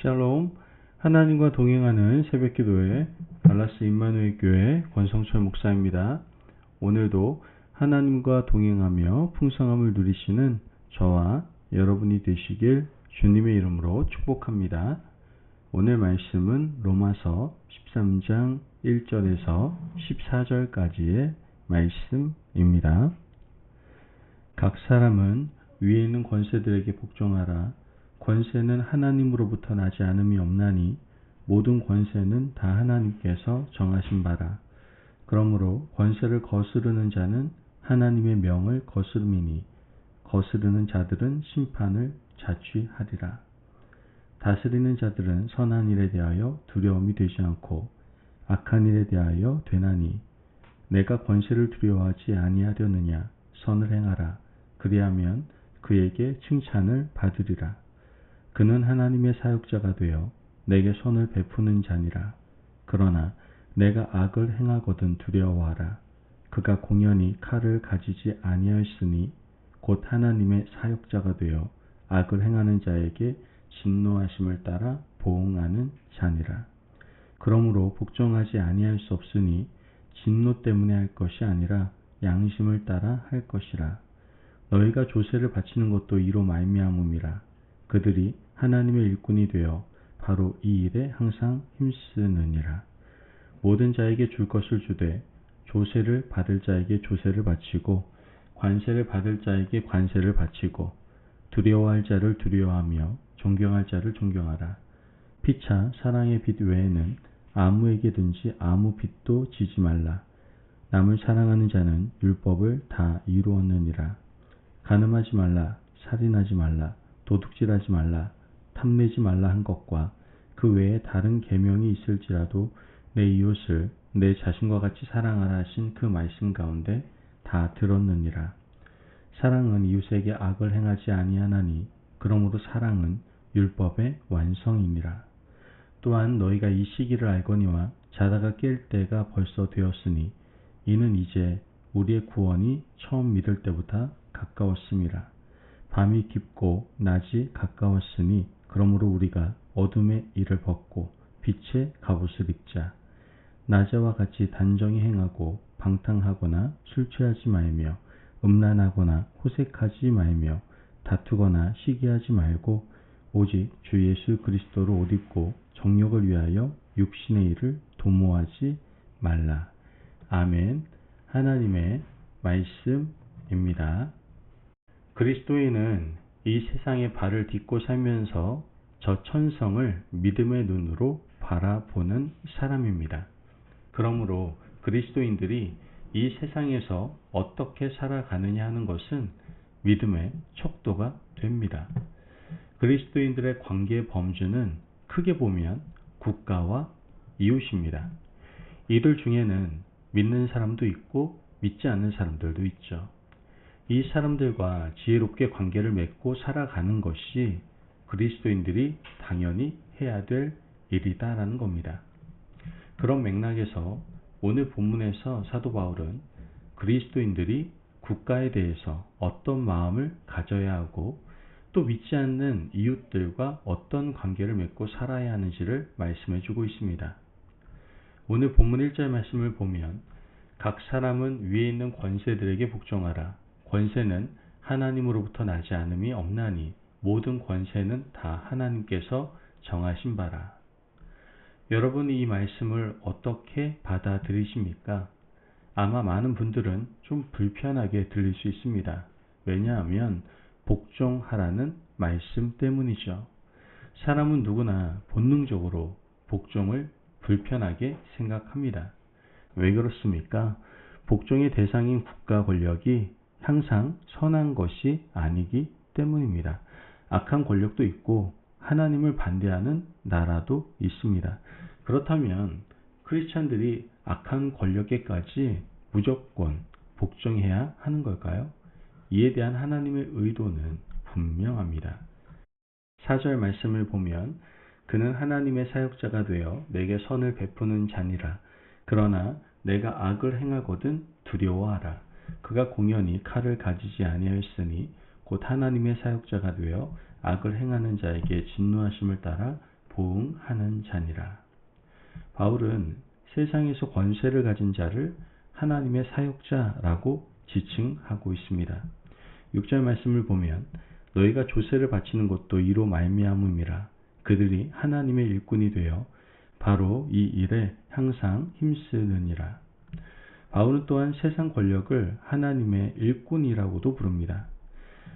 샬롬, 하나님과 동행하는 새벽기도회 달라스 임마누엘 교회 권성철 목사입니다. 오늘도 하나님과 동행하며 풍성함을 누리시는 저와 여러분이 되시길 주님의 이름으로 축복합니다. 오늘 말씀은 로마서 13장 1절에서 14절까지의 말씀입니다. 각 사람은 위에 있는 권세들에게 복종하라. 권세는 하나님으로부터 나지 않음이 없나니 모든 권세는 다 하나님께서 정하신 바라. 그러므로 권세를 거스르는 자는 하나님의 명을 거스름이니 거스르는 자들은 심판을 자취하리라. 다스리는 자들은 선한 일에 대하여 두려움이 되지 않고 악한 일에 대하여 되나니 내가 권세를 두려워하지 아니하려느냐. 선을 행하라. 그리하면 그에게 칭찬을 받으리라. 그는 하나님의 사역자가 되어 내게 손을 베푸는 자니라. 그러나 내가 악을 행하거든 두려워하라. 그가 공연히 칼을 가지지 아니하였으니 곧 하나님의 사역자가 되어 악을 행하는 자에게 진노하심을 따라 보응하는 자니라. 그러므로 복종하지 아니할 수 없으니 진노 때문에 할 것이 아니라 양심을 따라 할 것이라. 너희가 조세를 바치는 것도 이로 말미암음이라. 그들이 하나님의 일꾼이 되어 바로 이 일에 항상 힘쓰느니라. 모든 자에게 줄 것을 주되 조세를 받을 자에게 조세를 바치고 관세를 받을 자에게 관세를 바치고 두려워할 자를 두려워하며 존경할 자를 존경하라. 피차 사랑의 빚 외에는 아무에게든지 아무 빚도 지지 말라. 남을 사랑하는 자는 율법을 다 이루었느니라. 간음하지 말라. 살인하지 말라. 도둑질하지 말라. 탐내지 말라 한 것과 그 외에 다른 계명이 있을지라도 내 이웃을 내 자신과 같이 사랑하라 하신 그 말씀 가운데 다 들었느니라. 사랑은 이웃에게 악을 행하지 아니하나니 그러므로 사랑은 율법의 완성이니라. 또한 너희가 이 시기를 알거니와 자다가 깰 때가 벌써 되었으니 이는 이제 우리의 구원이 처음 믿을 때보다 가까웠음이라. 밤이 깊고 낮이 가까웠으니 그러므로 우리가 어둠의 일을 벗고 빛의 갑옷을 입자. 낮에와 같이 단정히 행하고 방탕하거나 술 취하지 말며 음란하거나 호색하지 말며 다투거나 시기하지 말고 오직 주 예수 그리스도로 옷 입고 정욕을 위하여 육신의 일을 도모하지 말라. 아멘. 하나님의 말씀입니다. 그리스도인은 이 세상에 발을 딛고 살면서 저 천성을 믿음의 눈으로 바라보는 사람입니다. 그러므로 그리스도인들이 이 세상에서 어떻게 살아가느냐 하는 것은 믿음의 척도가 됩니다. 그리스도인들의 관계의 범주는 크게 보면 국가와 이웃입니다. 이들 중에는 믿는 사람도 있고 믿지 않는 사람들도 있죠. 이 사람들과 지혜롭게 관계를 맺고 살아가는 것이 그리스도인들이 당연히 해야 될 일이다라는 겁니다. 그런 맥락에서 오늘 본문에서 사도 바울은 그리스도인들이 국가에 대해서 어떤 마음을 가져야 하고 또 믿지 않는 이웃들과 어떤 관계를 맺고 살아야 하는지를 말씀해 주고 있습니다. 오늘 본문 1절 말씀을 보면 각 사람은 위에 있는 권세들에게 복종하라. 권세는 하나님으로부터 나지 않음이 없나니 모든 권세는 다 하나님께서 정하신 바라. 여러분이 이 말씀을 어떻게 받아들이십니까? 아마 많은 분들은 좀 불편하게 들릴 수 있습니다. 왜냐하면 복종하라는 말씀 때문이죠. 사람은 누구나 본능적으로 복종을 불편하게 생각합니다. 왜 그렇습니까? 복종의 대상인 국가 권력이 항상 선한 것이 아니기 때문입니다. 악한 권력도 있고 하나님을 반대하는 나라도 있습니다. 그렇다면 크리스찬들이 악한 권력에까지 무조건 복종해야 하는 걸까요? 이에 대한 하나님의 의도는 분명합니다. 4절 말씀을 보면 그는 하나님의 사역자가 되어 내게 선을 베푸는 자니라. 그러나 내가 악을 행하거든 두려워하라. 그가 공연히 칼을 가지지 아니하였으니 곧 하나님의 사역자가 되어 악을 행하는 자에게 진노하심을 따라 보응하는 자니라. 바울은 세상에서 권세를 가진 자를 하나님의 사역자라고 지칭하고 있습니다. 6절 말씀을 보면 너희가 조세를 바치는 것도 이로 말미암음이라. 그들이 하나님의 일꾼이 되어 바로 이 일에 항상 힘쓰느니라. 바울은 또한 세상 권력을 하나님의 일꾼이라고도 부릅니다.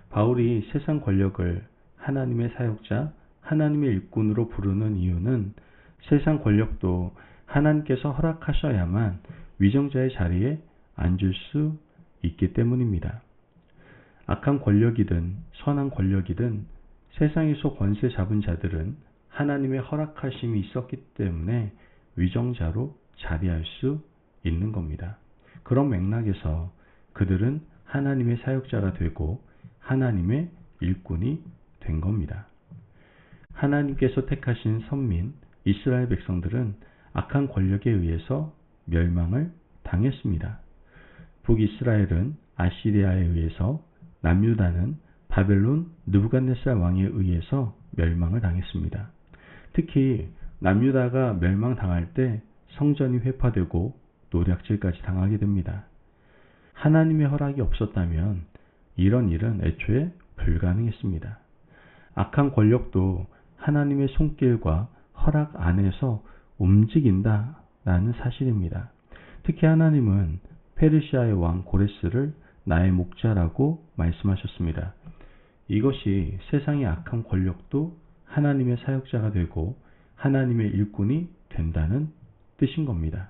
바울이 세상 권력을 하나님의 사역자, 하나님의 일꾼으로 부르는 이유는 세상 권력도 하나님께서 허락하셔야만 위정자의 자리에 앉을 수 있기 때문입니다. 악한 권력이든 선한 권력이든 세상에서 권세 잡은 자들은 하나님의 허락하심이 있었기 때문에 위정자로 자리할 수 있는 겁니다. 그런 맥락에서 그들은 하나님의 사역자가 되고 하나님의 일꾼이 된 겁니다. 하나님께서 택하신 선민 이스라엘 백성들은 악한 권력에 의해서 멸망을 당했습니다. 북이스라엘은 아시리아에 의해서, 남유다는 바벨론 느부갓네살 왕에 의해서 멸망을 당했습니다. 특히 남유다가 멸망당할 때 성전이 회파되고 노략질까지 당하게 됩니다. 하나님의 허락이 없었다면 이런 일은 애초에 불가능했습니다. 악한 권력도 하나님의 손길과 허락 안에서 움직인다라는 사실입니다. 특히 하나님은 페르시아의 왕 고레스를 나의 목자라고 말씀하셨습니다. 이것이 세상의 악한 권력도 하나님의 사역자가 되고 하나님의 일꾼이 된다는 뜻인 겁니다.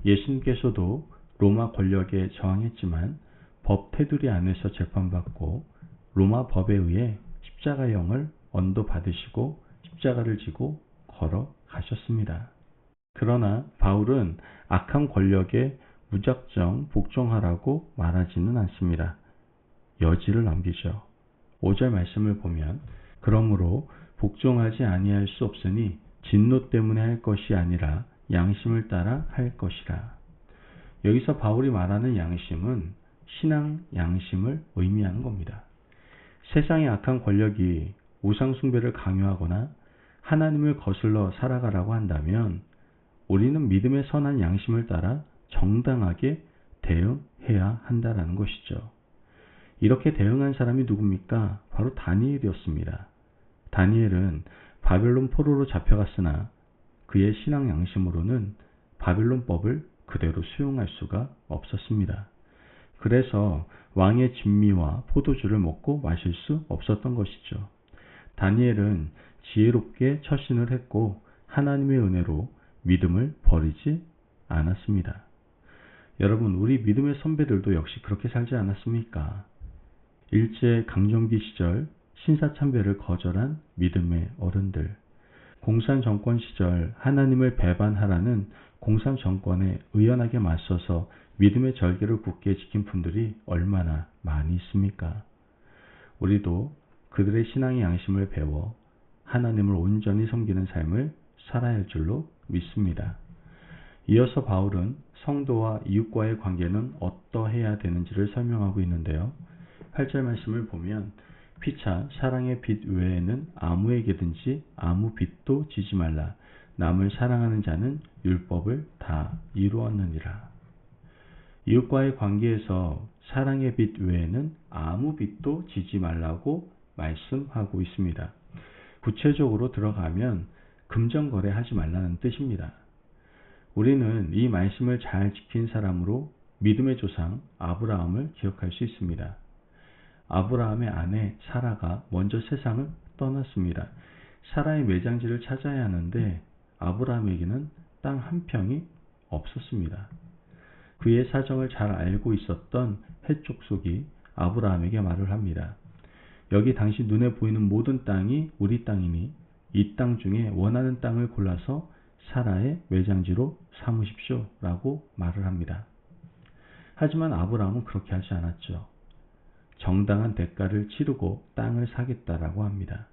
예수님께서도 로마 권력에 저항했지만 법 테두리 안에서 재판받고 로마 법에 의해 십자가형을 언도 받으시고 십자가를 지고 걸어가셨습니다. 그러나 바울은 악한 권력에 무작정 복종하라고 말하지는 않습니다. 여지를 남기죠. 5절 말씀을 보면 그러므로 복종하지 아니할 수 없으니 진노 때문에 할 것이 아니라 양심을 따라 할 것이라. 여기서 바울이 말하는 양심은 신앙 양심을 의미하는 겁니다. 세상의 악한 권력이 우상숭배를 강요하거나 하나님을 거슬러 살아가라고 한다면 우리는 믿음의 선한 양심을 따라 정당하게 대응해야 한다는 것이죠. 이렇게 대응한 사람이 누굽니까? 바로 다니엘이었습니다. 다니엘은 바벨론 포로로 잡혀갔으나 그의 신앙 양심으로는 바벨론법을 그대로 수용할 수가 없었습니다. 그래서 왕의 진미와 포도주를 먹고 마실 수 없었던 것이죠. 다니엘은 지혜롭게 처신을 했고 하나님의 은혜로 믿음을 버리지 않았습니다. 여러분, 우리 믿음의 선배들도 역시 그렇게 살지 않았습니까? 일제 강점기 시절 신사참배를 거절한 믿음의 어른들, 공산정권 시절 하나님을 배반하라는 공산정권에 의연하게 맞서서 믿음의 절개를 굳게 지킨 분들이 얼마나 많이 있습니까? 우리도 그들의 신앙의 양심을 배워 하나님을 온전히 섬기는 삶을 살아야 할 줄로 믿습니다. 이어서 바울은 성도와 이웃과의 관계는 어떠해야 되는지를 설명하고 있는데요. 8절 말씀을 보면 피차 사랑의 빚 외에는 아무에게든지 아무 빚도 지지 말라. 남을 사랑하는 자는 율법을 다 이루었느니라. 이웃과의 관계에서 사랑의 빚 외에는 아무 빚도 지지 말라고 말씀하고 있습니다. 구체적으로 들어가면 금전거래 하지 말라는 뜻입니다. 우리는 이 말씀을 잘 지킨 사람으로 믿음의 조상 아브라함을 기억할 수 있습니다. 아브라함의 아내 사라가 먼저 세상을 떠났습니다. 사라의 매장지를 찾아야 하는데 아브라함에게는 땅 한 평이 없었습니다. 그의 사정을 잘 알고 있었던 헷 족속이 아브라함에게 말을 합니다. 여기 당신 눈에 보이는 모든 땅이 우리 땅이니 이 땅 중에 원하는 땅을 골라서 사라의 매장지로 삼으십시오 라고 말을 합니다. 하지만 아브라함은 그렇게 하지 않았죠. 정당한 대가를 치르고 땅을 사겠다라고 합니다.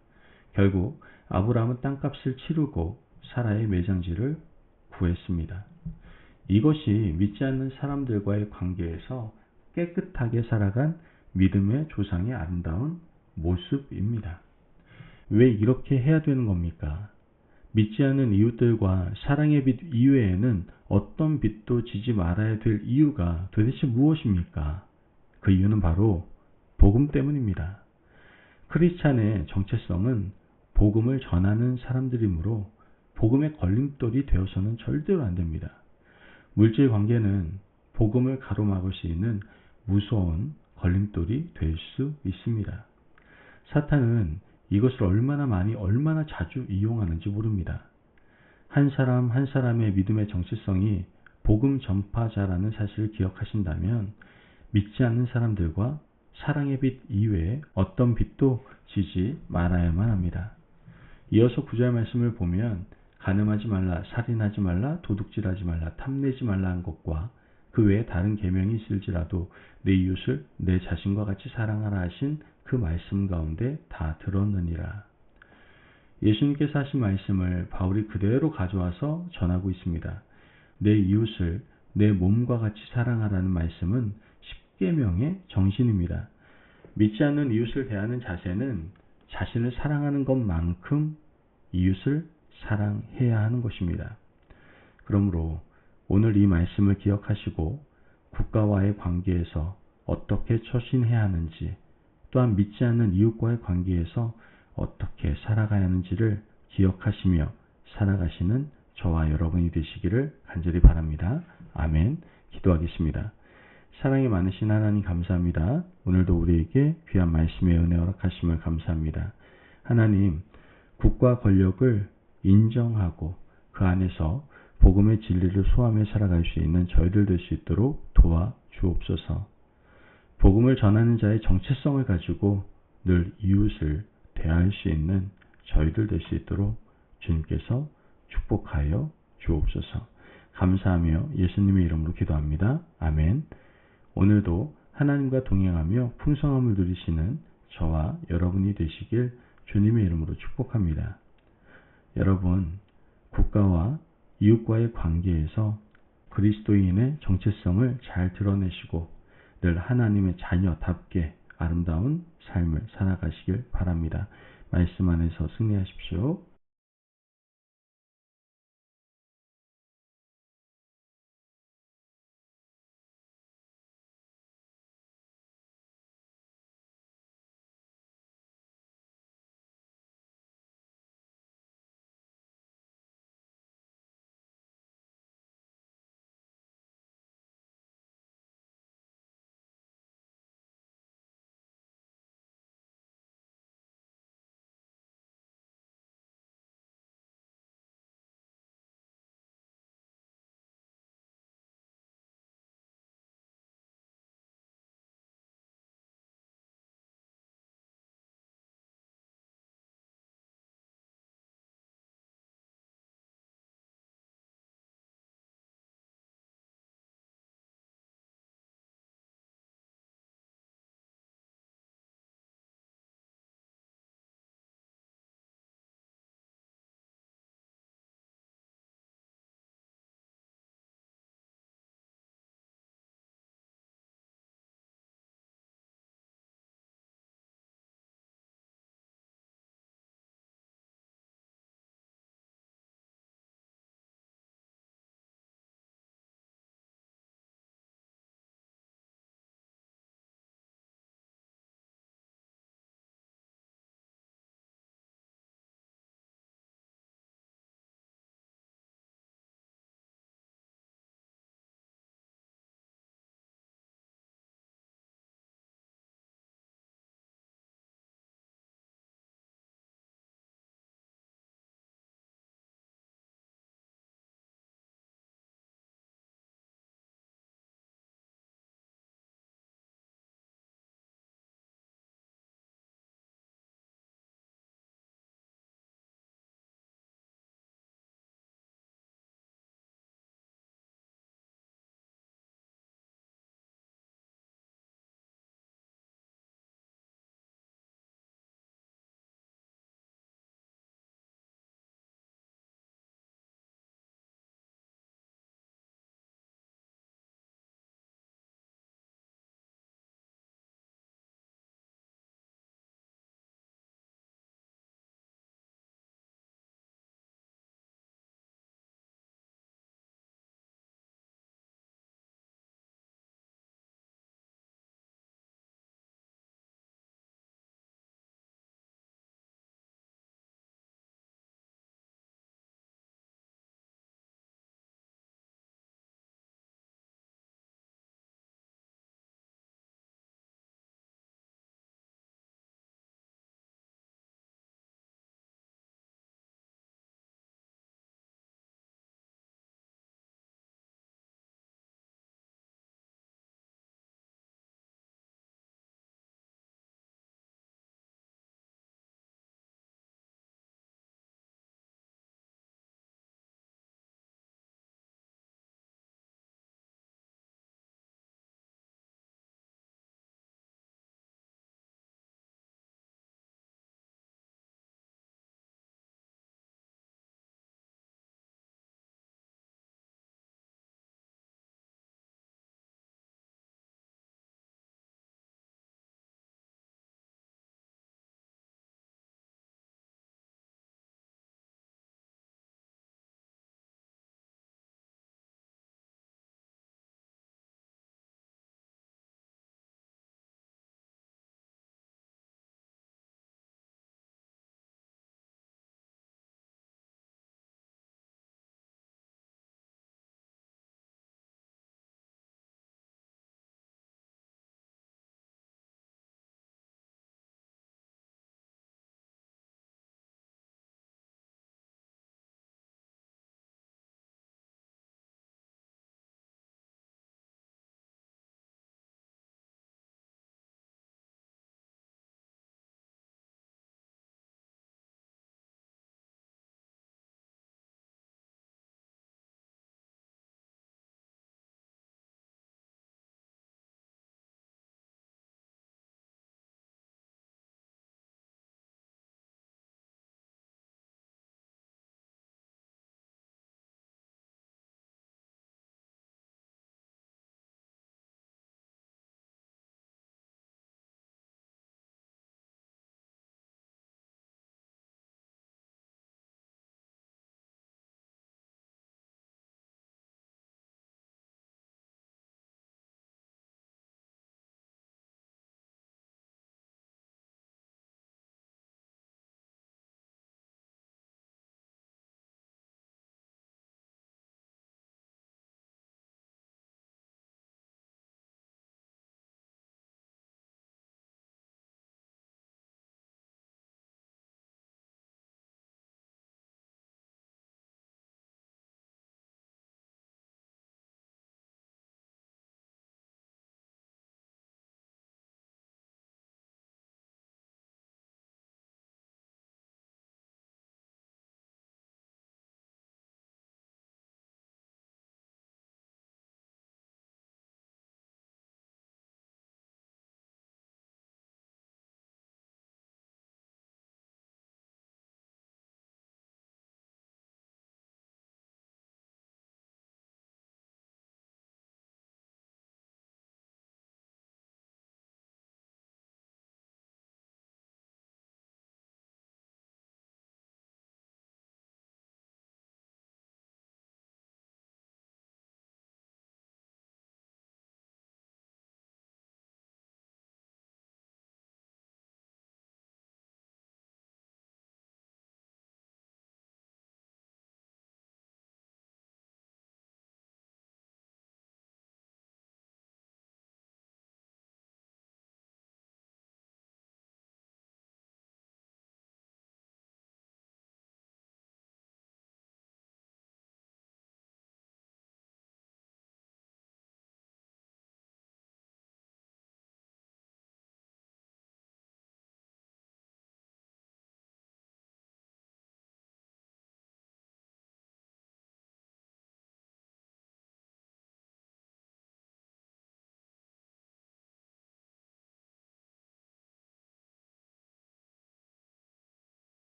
결국 아브라함은 땅값을 치르고 사라의 매장지를 구했습니다. 이것이 믿지 않는 사람들과의 관계에서 깨끗하게 살아간 믿음의 조상의 아름다운 모습입니다. 왜 이렇게 해야 되는 겁니까? 믿지 않는 이웃들과 사랑의 빛 이외에는 어떤 빛도 지지 말아야 될 이유가 도대체 무엇입니까? 그 이유는 바로 복음 때문입니다. 크리스찬의 정체성은 복음을 전하는 사람들이므로 복음의 걸림돌이 되어서는 절대로 안 됩니다. 물질 관계는 복음을 가로막을 수 있는 무서운 걸림돌이 될 수 있습니다. 사탄은 이것을 얼마나 많이, 얼마나 자주 이용하는지 모릅니다. 한 사람 한 사람의 믿음의 정체성이 복음 전파자라는 사실을 기억하신다면 믿지 않는 사람들과 사랑의 빛 이외에 어떤 빛도 지지 말아야만 합니다. 이어서 9절 말씀을 보면 간음하지 말라, 살인하지 말라, 도둑질하지 말라, 탐내지 말라 한 것과 그 외에 다른 계명이 있을지라도 내 이웃을 내 자신과 같이 사랑하라 하신 그 말씀 가운데 다 들었느니라. 예수님께서 하신 말씀을 바울이 그대로 가져와서 전하고 있습니다. 내 이웃을 내 몸과 같이 사랑하라는 말씀은 십계명의 정신입니다. 믿지 않는 이웃을 대하는 자세는 자신을 사랑하는 것만큼 이웃을 사랑해야 하는 것입니다. 그러므로 오늘 이 말씀을 기억하시고 국가와의 관계에서 어떻게 처신해야 하는지, 또한 믿지 않는 이웃과의 관계에서 어떻게 살아가야 하는지를 기억하시며 살아가시는 저와 여러분이 되시기를 간절히 바랍니다. 아멘. 기도하겠습니다. 사랑이 많으신 하나님 감사합니다. 오늘도 우리에게 귀한 말씀의 은혜 허락하심을 감사합니다. 하나님, 국가 권력을 인정하고 그 안에서 복음의 진리를 소화하며 살아갈 수 있는 저희들 될 수 있도록 도와주옵소서. 복음을 전하는 자의 정체성을 가지고 늘 이웃을 대할 수 있는 저희들 될 수 있도록 주님께서 축복하여 주옵소서. 감사하며 예수님의 이름으로 기도합니다. 아멘. 오늘도 하나님과 동행하며 풍성함을 누리시는 저와 여러분이 되시길 주님의 이름으로 축복합니다. 여러분, 국가와 이웃과의 관계에서 그리스도인의 정체성을 잘 드러내시고 늘 하나님의 자녀답게 아름다운 삶을 살아가시길 바랍니다. 말씀 안에서 승리하십시오.